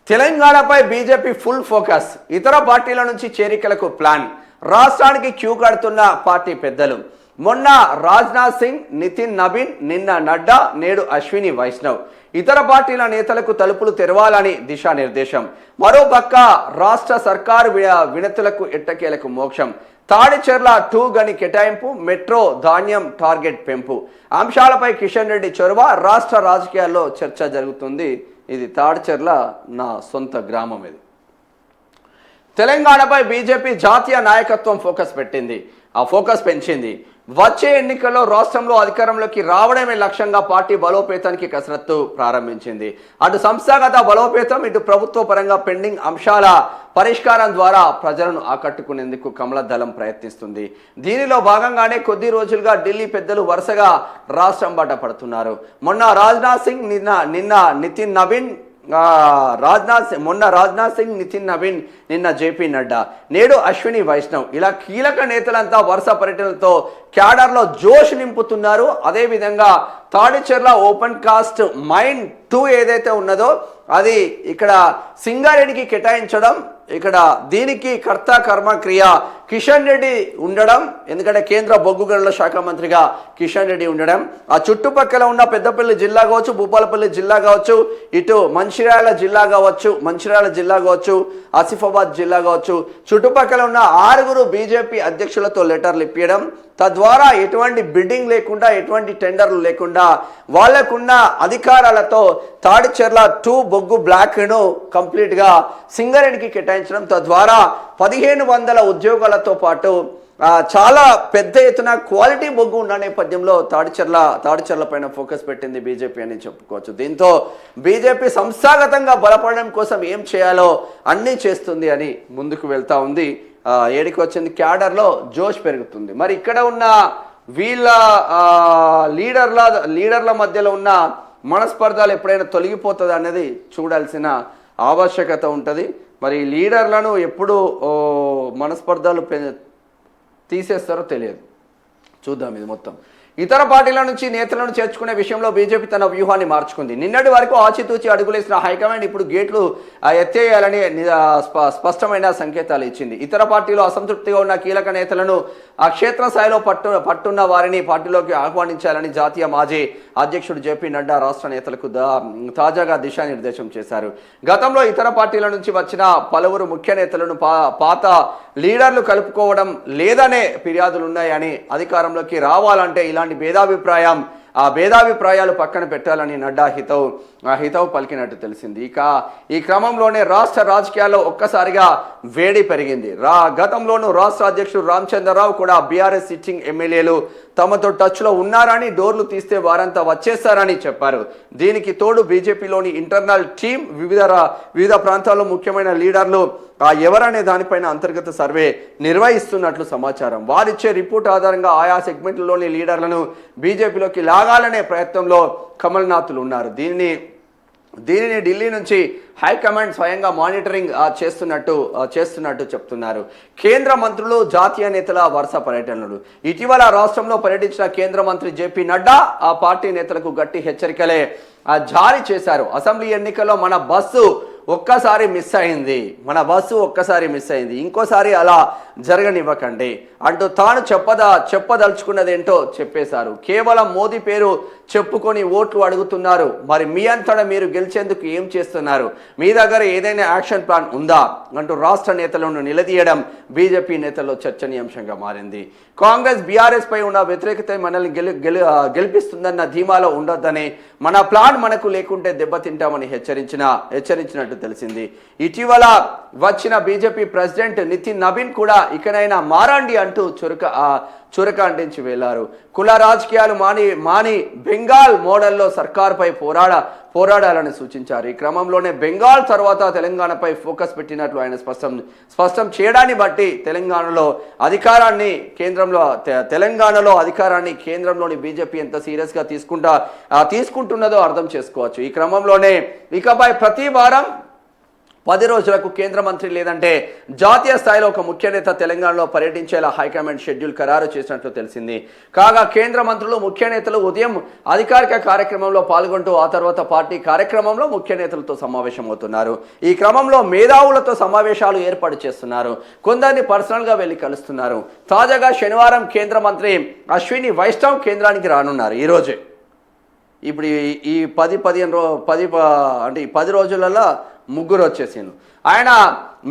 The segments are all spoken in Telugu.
తెలంగాణపై బీజేపీ ఫుల్ ఫోకస్. ఇతర పార్టీల నుంచి చేరికలకు ప్లాన్. రాష్ట్రానికి క్యూ కడుతున్న పార్టీ పెద్దలు. మొన్న రాజ్నాథ్ సింగ్, నితిన్ నబీన్, నిన్న నడ్డా, నేడు అశ్విని వైష్ణవ్. ఇతర పార్టీల నేతలకు తలుపులు తెరవాలని దిశానిర్దేశం. మరోపక్క రాష్ట్ర సర్కారు వినతులకు ఎట్టకేలకు మోక్షం. తాడిచెర్ల 2 గని కేటాయింపు, మెట్రో ధాన్యం టార్గెట్ పెంపు అంశాలపై కిషన్ రెడ్డి చొరవ. రాష్ట్ర రాజకీయాల్లో చర్చ జరుగుతుంది. ఇది తాడిచెర్ల నా సొంత గ్రామం. ఇది తెలంగాణపై బీజేపీ జాతీయ నాయకత్వం ఫోకస్ పెట్టింది. ఆ ఫోకస్ పెంచింది. వచ్చే ఎన్నికల్లో రాష్ట్రంలో అధికారంలోకి రావడమే లక్ష్యంగా పార్టీ బలోపేతానికి కసరత్తు ప్రారంభించింది. అటు సంస్థాగత బలోపేతం, ఇటు ప్రభుత్వ పరంగా పెండింగ్ అంశాల పరిష్కారం ద్వారా ప్రజలను ఆకట్టుకునేందుకు కమల దళం ప్రయత్నిస్తుంది. దీనిలో భాగంగానే కొద్ది రోజులుగా ఢిల్లీ పెద్దలు వరుసగా రాష్ట్రం బాట పడుతున్నారు. మొన్న రాజ్నాథ్ సింగ్, నిన్న నితిన్ నబీన్, రాజ్నాథ్ సింగ్, నితిన్ నబీన్, నిన్న జేపీ నడ్డా, నేడు అశ్విని వైష్ణవ్. ఇలా కీలక నేతలంతా వరుస పర్యటనలతో క్యాడర్లో జోష్ నింపుతున్నారు. అదేవిధంగా తాడిచెర్ల ఓపెన్ కాస్ట్ మైన్ 2 ఏదైతే ఉన్నదో అది ఇక్కడ సింగారెడ్డికి కేటాయించడం, ఇక్కడ దీనికి కర్త కర్మ క్రియ కిషన్ రెడ్డి ఉండడం, ఎందుకంటే కేంద్ర బొగ్గు గనుల శాఖ మంత్రిగా కిషన్ రెడ్డి ఉండడం, ఆ చుట్టుపక్కల ఉన్న పెద్దపల్లి జిల్లా కావచ్చు, భూపాలపల్లి జిల్లా కావచ్చు, ఇటు మంచిర్యాల జిల్లా కావచ్చు, ఆసిఫాబాద్ జిల్లా కావచ్చు, చుట్టుపక్కల ఉన్న 6 బీజేపీ అధ్యక్షులతో లెటర్లు ఇప్పించడం, తద్వారా ఎటువంటి బిడ్డింగ్ లేకుండా, ఎటువంటి టెండర్లు లేకుండా వాళ్లకున్న అధికారాలతో తాడిచెర్ల 2 బొగ్గు బ్లాక్ను కంప్లీట్గా సింగరేణికి కేటాయించడం, తద్వారా 1500 ఉద్యోగాలతో పాటు చాలా పెద్ద ఎత్తున క్వాలిటీ బొగ్గు ఉన్న నేపథ్యంలో తాడిచెర్ల పైన ఫోకస్ పెట్టింది బీజేపీ అని చెప్పుకోవచ్చు. దీంతో బీజేపీ సంస్థాగతంగా బలపడడం కోసం ఏం చేయాలో అన్నీ చేస్తుంది అని ముందుకు వెళ్తా ఉంది. ఏడికి వచ్చింది, క్యాడర్లో జోష్ పెరుగుతుంది. మరి ఇక్కడ ఉన్న వీళ్ళ లీడర్ల మధ్యలో ఉన్న మనస్పర్ధలు ఎప్పుడైనా తొలగిపోతుంది అనేది చూడాల్సిన ఆవశ్యకత ఉంటుంది. మరి లీడర్లను ఎప్పుడు మనస్పర్ధలు తీసేస్తారో తెలియదు, చూద్దాం. ఇది మొత్తం ఇతర పార్టీల నుంచి నేతలను చేర్చుకునే విషయంలో బీజేపీ తన వ్యూహాన్ని మార్చుకుంది. నిన్నటి వరకు ఆచితూచి అడుగులేసిన హైకమాండ్ ఇప్పుడు గేట్లు ఎత్తేయాలని స్పష్టమైన సంకేతాలు ఇచ్చింది. ఇతర పార్టీలో అసంతృప్తిగా ఉన్న కీలక నేతలను ఆ క్షేత్రస్థాయిలో పట్టున్న వారిని పార్టీలోకి ఆహ్వానించాలని జాతీయ మాజీ అధ్యక్షుడు జేపీ నడ్డా రాష్ట్ర నేతలకు తాజాగా దిశానిర్దేశం చేశారు. గతంలో ఇతర పార్టీల నుంచి వచ్చిన పలువురు ముఖ్య నేతలను పాత లీడర్లు కలుపుకోవడం లేదనే ఫిర్యాదులున్నాయని, అధికారంలోకి రావాలంటే ఇలాంటి భేదాభిప్రాయాలు పక్కన పెట్టాలని నడ్డా హితవు పలికినట్టు తెలిసింది. ఈ క్రమంలోనే రాష్ట్ర రాజకీయాల్లో ఒక్కసారిగా వేడి పెరిగింది. గతంలోనూ రాష్ట్ర అధ్యక్షుడు రామచంద్రరావు కూడా బీఆర్ఎస్ సిట్టింగ్ ఎమ్మెల్యేలు తమతో టచ్లో ఉన్నారని, డోర్లు తీస్తే వారంతా వచ్చేస్తారని చెప్పారు. దీనికి తోడు బీజేపీలోని ఇంటర్నల్ టీం వివిధ ప్రాంతాల్లో ముఖ్యమైన లీడర్లు ఎవరనే దానిపైన అంతర్గత సర్వే నిర్వహిస్తున్నట్లు సమాచారం. వారిచ్చే రిపోర్ట్ ఆధారంగా ఆయా సెగ్మెంట్లలోని లీడర్లను బీజేపీలోకి లాగాలనే ప్రయత్నంలో కమల్నాథ్లు ఉన్నారు. దీనిని ఢిల్లీ నుంచి హైకమాండ్ స్వయంగా మానిటరింగ్ చేస్తున్నట్టు చెప్తున్నారు. కేంద్ర మంత్రులు, జాతీయ నేతల వరుస పర్యటనలు. ఇటీవల రాష్ట్రంలో పర్యటించిన కేంద్ర మంత్రి జేపీ నడ్డా ఆ పార్టీ నేతలకు గట్టి హెచ్చరికలే జారీ చేశారు. అసెంబ్లీ ఎన్నికల్లో మన బస్సు ఒక్కసారి మిస్ అయింది, ఇంకోసారి అలా జరగనివ్వకండి అంటూ తాను చెప్పదలుచుకున్నదేంటో చెప్పేశారు. కేవలం మోదీ పేరు చెప్పుకొని ఓట్లు అడుగుతున్నారు. మరి మీ అంతటా మీరు గెలిచేందుకు ఏం చేస్తున్నారు? మీ దగ్గర ఏదైనా యాక్షన్ ప్లాన్ ఉందా అంటూ రాష్ట్ర నేతలను నిలదీయడం బీజేపీ నేతల్లో చర్చనీయాంశంగా మారింది. కాంగ్రెస్ బీఆర్ఎస్ పై ఉన్న వ్యతిరేకత మనల్ని గెలిపిస్తుందన్న ధీమాలో ఉండొద్దని, మన ప్లాన్ మనకు లేకుంటే దెబ్బతింటామని హెచ్చరించినట్టు తెలిసింది. ఇటీవల వచ్చిన బీజేపీ ప్రెసిడెంట్ నితిన్ నబీన్ కూడా ఇకనైనా మారండి అంటూ చురక అంటించి వెళ్లారు. కుల రాజకీయాలు మాని బెంగాల్ మోడల్లో సర్కార్పై పోరాడాలని సూచించారు. ఈ క్రమంలోనే బెంగాల్ తర్వాత తెలంగాణపై ఫోకస్ పెట్టినట్లు ఆయన స్పష్టం చేయడాన్ని బట్టి తెలంగాణలో అధికారాన్ని కేంద్రంలోని బీజేపీ ఎంత సీరియస్గా తీసుకుంటున్నదో అర్థం చేసుకోవచ్చు. ఈ క్రమంలోనే ఇకపై ప్రతి వారం 10 రోజులకు కేంద్ర మంత్రి లేదంటే జాతీయ స్థాయిలో ఒక ముఖ్య నేత తెలంగాణలో పర్యటించేలా హైకమాండ్ షెడ్యూల్ ఖరారు చేసినట్లు తెలిసింది. కాగా కేంద్ర మంత్రులు ముఖ్య నేతలు ఉదయం అధికారిక కార్యక్రమంలో పాల్గొంటూ ఆ తర్వాత పార్టీ కార్యక్రమంలో ముఖ్య నేతలతో సమావేశమవుతున్నారు. ఈ క్రమంలో మేధావులతో సమావేశాలు ఏర్పాటు చేస్తున్నారు. కొందరిని పర్సనల్గా వెళ్లి కలుస్తున్నారు. తాజాగా శనివారం కేంద్ర మంత్రి అశ్విని వైష్ణవ్ కేంద్రానికి రానున్నారు. ఈరోజే ఇప్పుడు ఈ 10 రోజులలో ముగ్గురు వచ్చేసిండు. ఆయన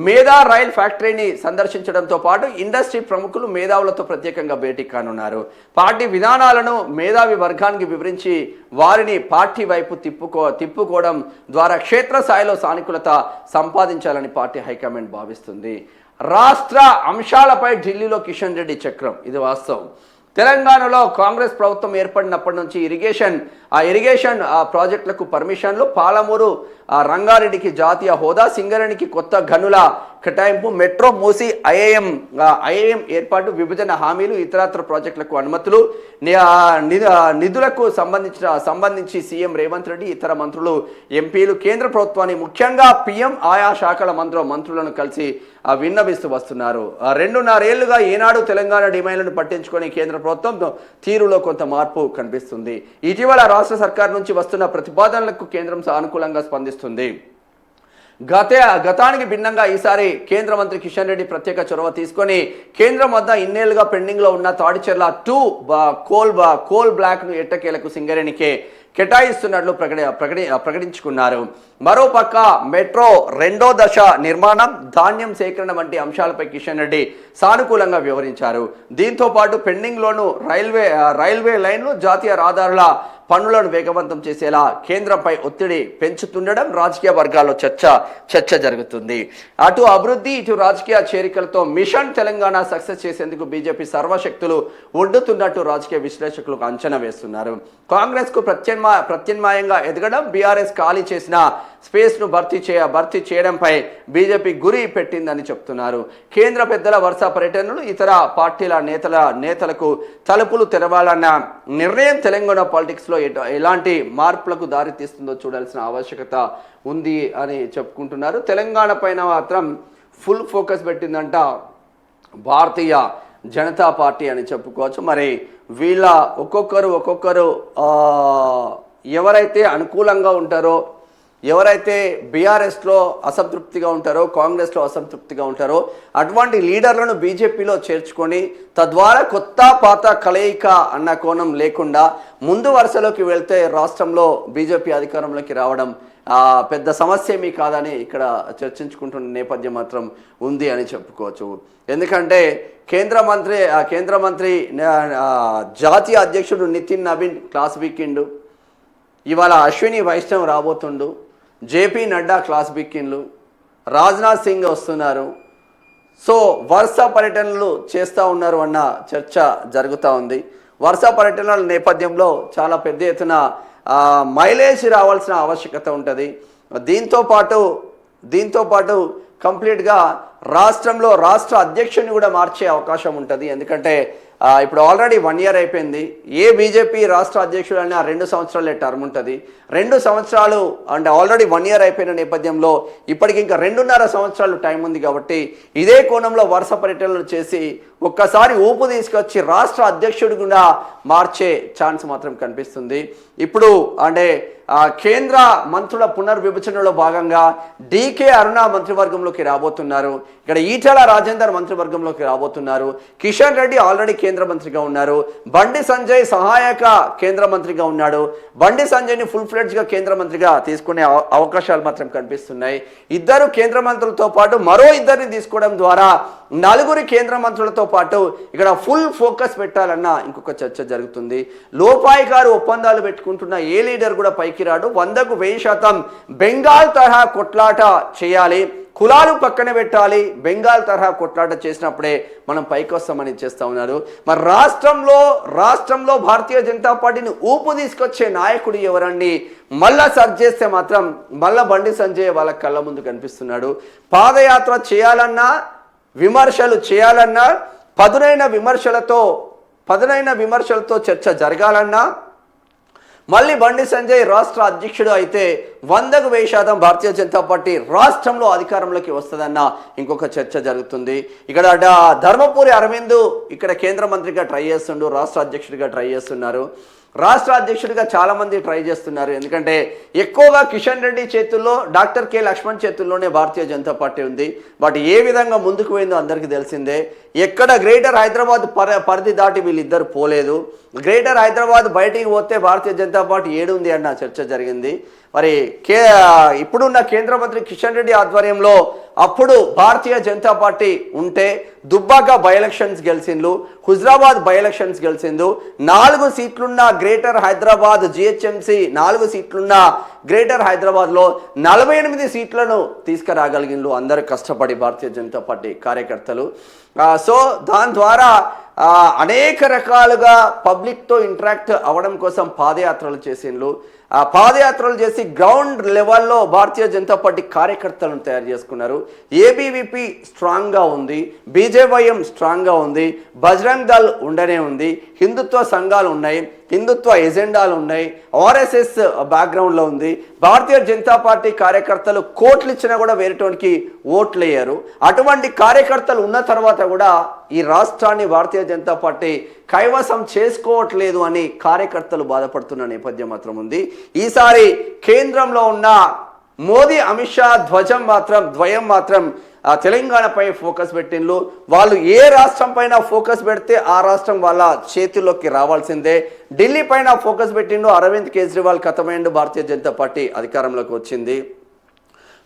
మేధా రైల్ ఫ్యాక్టరీని సందర్శించడంతో పాటు ఇండస్ట్రీ ప్రముఖులు మేధావులతో ప్రత్యేకంగా భేటీ కానున్నారు. పార్టీ విధానాలను మేధావి వర్గానికి వివరించి వారిని పార్టీ వైపు తిప్పుకోవడం ద్వారా క్షేత్రస్థాయిలో సానుకూలత సంపాదించాలని పార్టీ హైకమాండ్ భావిస్తుంది. రాష్ట్ర అంశాలపై ఢిల్లీలో కిషన్ రెడ్డి చక్రం, ఇది వాస్తవం. తెలంగాణలో కాంగ్రెస్ ప్రభుత్వం ఏర్పడినప్పటి నుంచి ఇరిగేషన్ ప్రాజెక్టులకు పర్మిషన్లు, పాలమూరు రంగారెడ్డికి జాతీయ హోదా, సింగరేణికి కొత్త గనుల కేటాయింపు, మెట్రో, మూసి ఐఏఎం ఏర్పాటు, విభజన హామీలు, ఇతరత్ర ప్రాజెక్టులకు అనుమతులు, నిధులకు సంబంధించి సీఎం రేవంత్ రెడ్డి, ఇతర మంత్రులు, ఎంపీలు కేంద్ర ప్రభుత్వాన్ని ముఖ్యంగా పీఎం ఆయా శాఖల మంత్రులను కలిసి విన్నవిస్తూ వస్తున్నారు. 2.5 ఏళ్లుగా ఏనాడు తెలంగాణ డిమాండ్లను పట్టించుకొని కేంద్ర ప్రభుత్వం తీరులో కొంత మార్పు కనిపిస్తుంది. ఇటీవల రాష్ట్ర సర్కార్ నుంచి వస్తున్న ప్రతిపాదనలకు కేంద్రం సానుకూలంగా స్పందిస్తుంది. గతానికి భిన్నంగా ఈసారి కేంద్ర మంత్రి కిషన్ రెడ్డి ప్రత్యేక చొరవ తీసుకొని కేంద్రం వద్ద ఇన్నేళ్లుగా పెండింగ్లో ఉన్న తాడిచెర్ల 2 కోల్ బ్లాక్ను ఎట్టకేలకు సింగరేణికే కేటాయిస్తున్నట్లు ప్రకటించుకున్నారు. మరోపక్క మెట్రో 2వ దశ నిర్మాణం, ధాన్యం సేకరణ వంటి అంశాలపై కిషన్ రెడ్డి సానుకూలంగా వివరించారు. దీంతో పాటు పెండింగ్లోను రైల్వే లైన్లు, జాతీయ రహదారుల పనులను వేగవంతం చేసేలా కేంద్రంపై ఒత్తిడి పెంచుతుండడం రాజకీయ వర్గాల్లో చర్చ జరుగుతుంది. అటు అభివృద్ధి, ఇటు రాజకీయ చేరికలతో మిషన్ తెలంగాణ సక్సెస్ చేసేందుకు బీజేపీ సర్వశక్తులు ఒడ్డుతున్నట్టు రాజకీయ విశ్లేషకులు అంచనా వేస్తున్నారు. కాంగ్రెస్ కు ప్రత్యామ్నాయంగా ఎదగడం, బీఆర్ఎస్ ఖాళీ చేసిన స్పేస్ ను భర్తీ చేయడంపై బీజేపీ గురి పెట్టిందని చెప్తున్నారు. కేంద్ర పెద్దల వరుస పర్యటనలు ఇతర పార్టీల నేతలకు తలుపులు తెరవాలన్న నిర్ణయం తెలంగాణ పాలిటిక్స్ లో ఎలాంటి మార్పులకు దారితీస్తుందో చూడాల్సిన ఆవశ్యకత ఉంది అని చెప్పుకుంటున్నారు. తెలంగాణ పైన మాత్రం ఫుల్ ఫోకస్ పెట్టిందంట భారతీయ జనతా పార్టీ అని చెప్పుకోవచ్చు. మరి వీళ్ళ ఒక్కొక్కరు ఎవరైతే అనుకూలంగా ఉంటారో, ఎవరైతే బీఆర్ఎస్లో అసంతృప్తిగా ఉంటారో, కాంగ్రెస్లో అసంతృప్తిగా ఉంటారో అటువంటి లీడర్లను బీజేపీలో చేర్చుకొని తద్వారా కొత్త పాత కలయిక అన్న కోణం లేకుండా ముందు వరుసలోకి వెళ్తే రాష్ట్రంలో బీజేపీ అధికారంలోకి రావడం పెద్ద సమస్య ఏమీ కాదని ఇక్కడ చర్చించుకుంటున్న నేపథ్యం మాత్రం ఉంది అని చెప్పుకోవచ్చు. ఎందుకంటే కేంద్ర మంత్రి జాతీయ అధ్యక్షుడు నితిన్ నవీన్ క్లాస్ వీకెండు, ఇవాళ అశ్విని వైష్ణవ్ రాబోతుండు, జేపీ నడ్డా క్లాస్ బిక్కిన్లు, రాజ్నాథ్ సింగ్ వస్తున్నారు. సో వరుస పర్యటనలు చేస్తూ ఉన్నారు అన్న చర్చ జరుగుతూ ఉంది. వరుస పర్యటనల నేపథ్యంలో చాలా పెద్ద ఎత్తున మైలేజ్ రావాల్సిన ఆవశ్యకత ఉంటుంది. దీంతో పాటు కంప్లీట్గా రాష్ట్ర అధ్యక్షుని కూడా మార్చే అవకాశం ఉంటుంది. ఎందుకంటే ఇప్పుడు ఆల్రెడీ 1 ఇయర్ అయిపోయింది. ఏ బీజేపీ రాష్ట్ర అధ్యక్షుడు అయినా 2 సంవత్సరాలే టర్మ్ ఉంటుంది. 2 సంవత్సరాలు అంటే ఆల్రెడీ 1 ఇయర్ అయిపోయిన నేపథ్యంలో ఇప్పటికి ఇంకా 2.5 సంవత్సరాలు టైం ఉంది. కాబట్టి ఇదే కోణంలో వరుస పర్యటనలు చేసి ఒక్కసారి ఊపు తీసుకొచ్చి రాష్ట్ర అధ్యక్షుడు కూడా మార్చే ఛాన్స్ మాత్రం కనిపిస్తుంది. ఇప్పుడు అంటే కేంద్ర మంత్రుల పునర్విభజనలో భాగంగా డీకే అరుణ మంత్రివర్గంలోకి రాబోతున్నారు. ఇక్కడ ఈటెల రాజేందర్ మంత్రివర్గంలోకి రాబోతున్నారు. కిషన్ రెడ్డి ఆల్రెడీ కేంద్ర మంత్రిగా ఉన్నారు. బండి సంజయ్ సహాయక కేంద్ర మంత్రిగా ఉన్నాడు. బండి సంజయ్ని ఫుల్ ఫ్లెడ్జ్గా కేంద్ర మంత్రిగా తీసుకునే అవకాశాలు మాత్రం కనిపిస్తున్నాయి. 2 కేంద్ర మంత్రులతో పాటు మరో 2ని తీసుకోవడం ద్వారా 4 కేంద్ర మంత్రులతో పాటు ఇక్కడ ఫుల్ ఫోకస్ పెట్టాలన్న ఇంకొక చర్చ జరుగుతుంది. లోపాయికారు ఒప్పందాలు పెట్టుకుంటున్న ఏ లీడర్ కూడా పైకి రాడు. 100కు 1000% బెంగాల్ తరహా కొట్లాట చేయాలి, కులాలు పక్కన పెట్టాలి. బెంగాల్ తరహా కొట్లాట చేసినప్పుడే మనం పైకి వస్తామని చేస్తూ ఉన్నారు. మరి రాష్ట్రంలో భారతీయ జనతా పార్టీని ఊపు తీసుకొచ్చే నాయకుడు ఎవరండి మళ్ళా సర్చ్ చేస్తే మాత్రం మళ్ళా బండి సంజయ్ వాళ్ళ కళ్ళ ముందు కనిపిస్తున్నాడు. పాదయాత్ర చేయాలన్నా, విమర్శలు చేయాలన్నా, పదునైన విమర్శలతో చర్చ జరగాలన్నా, మళ్ళీ బండి సంజయ్ రాష్ట్ర అధ్యక్షుడు అయితే 100% భారతీయ జనతా పార్టీ రాష్ట్రంలో అధికారంలోకి వస్తుందన్న ఇంకొక చర్చ జరుగుతుంది. ఇక్కడ ధర్మపురి అరవింద్ ఇక్కడ కేంద్ర మంత్రిగా ట్రై చేస్తుండు, రాష్ట్ర అధ్యక్షుడిగా ట్రై చేస్తున్నారు. రాష్ట్ర అధ్యక్షుడిగా చాలా మంది ట్రై చేస్తున్నారు. ఎందుకంటే ఎక్కువగా కిషన్ రెడ్డి చేతుల్లో, డాక్టర్ కె లక్ష్మణ్ చేతుల్లోనే భారతీయ జనతా పార్టీ ఉంది. బట్ ఏ విధంగా ముందుకు పోయిందో అందరికీ తెలిసిందే. ఎక్కడ గ్రేటర్ హైదరాబాద్ పరిధి దాటి వీళ్ళిద్దరు పోలేదు. గ్రేటర్ హైదరాబాద్ బయటికి పోతే భారతీయ జనతా పార్టీ ఏడుంది అన్న చర్చ జరిగింది. మరి ఇప్పుడున్న కేంద్ర మంత్రి కిషన్ రెడ్డి ఆధ్వర్యంలో అప్పుడు భారతీయ జనతా పార్టీ ఉంటే దుబ్బాక బై ఎలక్షన్స్ గెలిచిండ్రు, హుజరాబాద్ బై ఎలక్షన్స్ గెలిచిండు. 4 సీట్లున్న గ్రేటర్ హైదరాబాద్ జిహెచ్ఎంసీ 4 సీట్లున్న గ్రేటర్ హైదరాబాద్లో 48 సీట్లను తీసుకురాగలిగిండ్రు అందరూ కష్టపడి భారతీయ జనతా పార్టీ కార్యకర్తలు. సో దాని ద్వారా అనేక రకాలుగా పబ్లిక్తో ఇంటరాక్ట్ అవ్వడం కోసం పాదయాత్రలు చేసిండ్రు. ఆ పాదయాత్రలు చేసి గ్రౌండ్ లెవెల్లో భారతీయ జనతా పార్టీ కార్యకర్తలను తయారు చేసుకున్నారు. ఏబీవీపీ స్ట్రాంగ్గా ఉంది, బీజేవైఎం స్ట్రాంగ్గా ఉంది, బజరంగ్ దళ్ ఉండనే ఉంది, హిందుత్వ సంఘాలు ఉన్నాయి, హిందుత్వ ఎజెండాలు ఉన్నాయి, ఆర్ఎస్ఎస్ బ్యాక్గ్రౌండ్లో ఉంది. భారతీయ జనతా పార్టీ కార్యకర్తలు కోట్లు ఇచ్చినా కూడా వేరేటోనికి ఓట్లు వేయరు. అటువంటి కార్యకర్తలు ఉన్న తర్వాత కూడా ఈ రాష్ట్రాన్ని భారతీయ జనతా పార్టీ కైవసం చేసుకోవట్లేదు అని కార్యకర్తలు బాధపడుతున్న నేపథ్యం మాత్రం ఉంది. ఈసారి కేంద్రంలో ఉన్న మోదీ అమిత్ షా ద్వయం మాత్రం తెలంగాణపై ఫోకస్ పెట్టిండ్రు. వాళ్ళు ఏ రాష్ట్రం పైన ఫోకస్ పెడితే ఆ రాష్ట్రం వాళ్ళ చేతుల్లోకి రావాల్సిందే. ఢిల్లీ పైన ఫోకస్ పెట్టిండు, అరవింద్ కేజ్రీవాల్ ఖతమైండు, భారతీయ జనతా పార్టీ అధికారంలోకి వచ్చింది.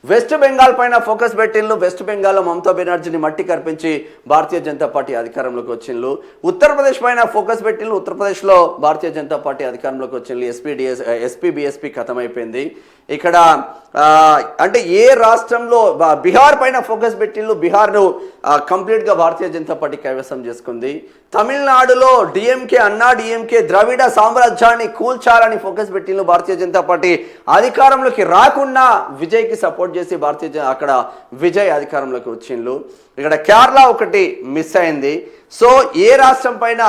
వెస్ట్ బెంగాల్ పైన ఫోకస్ పెట్టిండ్రు, వెస్ట్ బెంగాల్లో మమతా బెనర్జీని మట్టి కర్పించి భారతీయ జనతా పార్టీ అధికారంలోకి వచ్చిండ్రు. ఉత్తరప్రదేశ్ పైన ఫోకస్ పెట్టిండ్రు, ఉత్తరప్రదేశ్లో భారతీయ జనతా పార్టీ అధికారంలోకి వచ్చిండ్రు. ఎస్పీ బీఎస్పీ ఖతమైపోయింది. ఇక్కడ అంటే ఏ రాష్ట్రంలో బీహార్ పైన ఫోకస్ పెట్టిండ్రు, బీహార్ను కంప్లీట్గా భారతీయ జనతా పార్టీ కైవసం చేసుకుంది. తమిళనాడులో డిఎంకే అన్నా డిఎంకే ద్రవిడ సామ్రాజ్యాన్ని కూల్చాలని ఫోకస్ పెట్టిండ్రు. భారతీయ జనతా పార్టీ అధికారంలోకి రాకుండా విజయ్కి సపోర్ట్ చేసి అక్కడ విజయ్ అధికారంలోకి వచ్చిండ్రు. ఇక్కడ కేరళ ఒకటి మిస్ అయింది. సో ఏ రాష్ట్రం పైన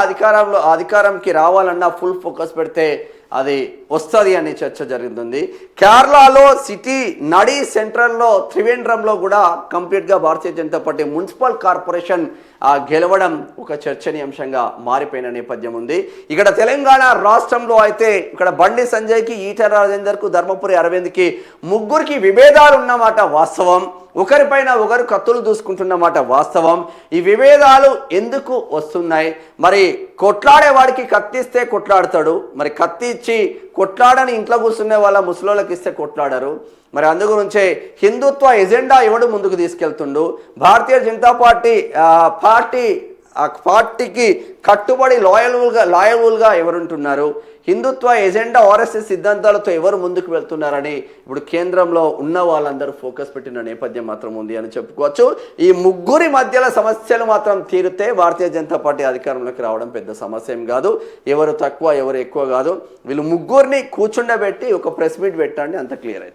అధికారంకి రావాలన్నా ఫుల్ ఫోకస్ పెడితే అది వస్తుంది అనే చర్చ జరుగుతుంది. కేరళలో సిటీ నడి సెంట్రల్లో త్రివేంద్రంలో కూడా కంప్లీట్గా భారతీయ జనతా పార్టీ మున్సిపల్ కార్పొరేషన్ గెలవడం ఒక చర్చనీయాంశంగా మారిపోయిన నేపథ్యం ఉంది. ఇక్కడ తెలంగాణ రాష్ట్రంలో అయితే ఇక్కడ బండి సంజయ్కి, ఈటెల రాజేందర్కు, ధర్మపురి అరవింద్కి ముగ్గురికి విభేదాలు ఉన్నమాట వాస్తవం. ఒకరిపైన ఒకరు కత్తులు దూసుకుంటున్నమాట వాస్తవం. ఈ విభేదాలు ఎందుకు వస్తున్నాయి? మరి కొట్లాడేవాడికి కత్తిస్తే కొట్లాడతాడు, మరి కత్తి ఇచ్చి కొట్లాడని ఇంట్లో కూర్చునే వాళ్ళ ముసలోళ్ళకి ఇస్తే కొట్లాడరు. మరి అందు గురించే హిందుత్వ ఎజెండా ఎవడు ముందుకు తీసుకెళ్తుండు? భారతీయ జనతా పార్టీకి కట్టుబడి లాయల్గా ఎవరుంటున్నారు? హిందుత్వ ఎజెండా ఆర్ఎస్ఎస్ సిద్ధాంతాలతో ఎవరు ముందుకు వెళ్తున్నారని ఇప్పుడు కేంద్రంలో ఉన్న వాళ్ళందరూ ఫోకస్ పెట్టిన నేపథ్యం మాత్రం ఉంది అని చెప్పుకోవచ్చు. ఈ ముగ్గురి మధ్యలో సమస్యలు మాత్రం తీరితే భారతీయ జనతా పార్టీ అధికారంలోకి రావడం పెద్ద సమస్య ఏం కాదు. ఎవరు తక్కువ ఎవరు ఎక్కువ కాదు. వీళ్ళు ముగ్గురిని కూర్చుండబెట్టి ఒక ప్రెస్ మీట్ పెట్టండి, అంత క్లియర్ అవుతుంది.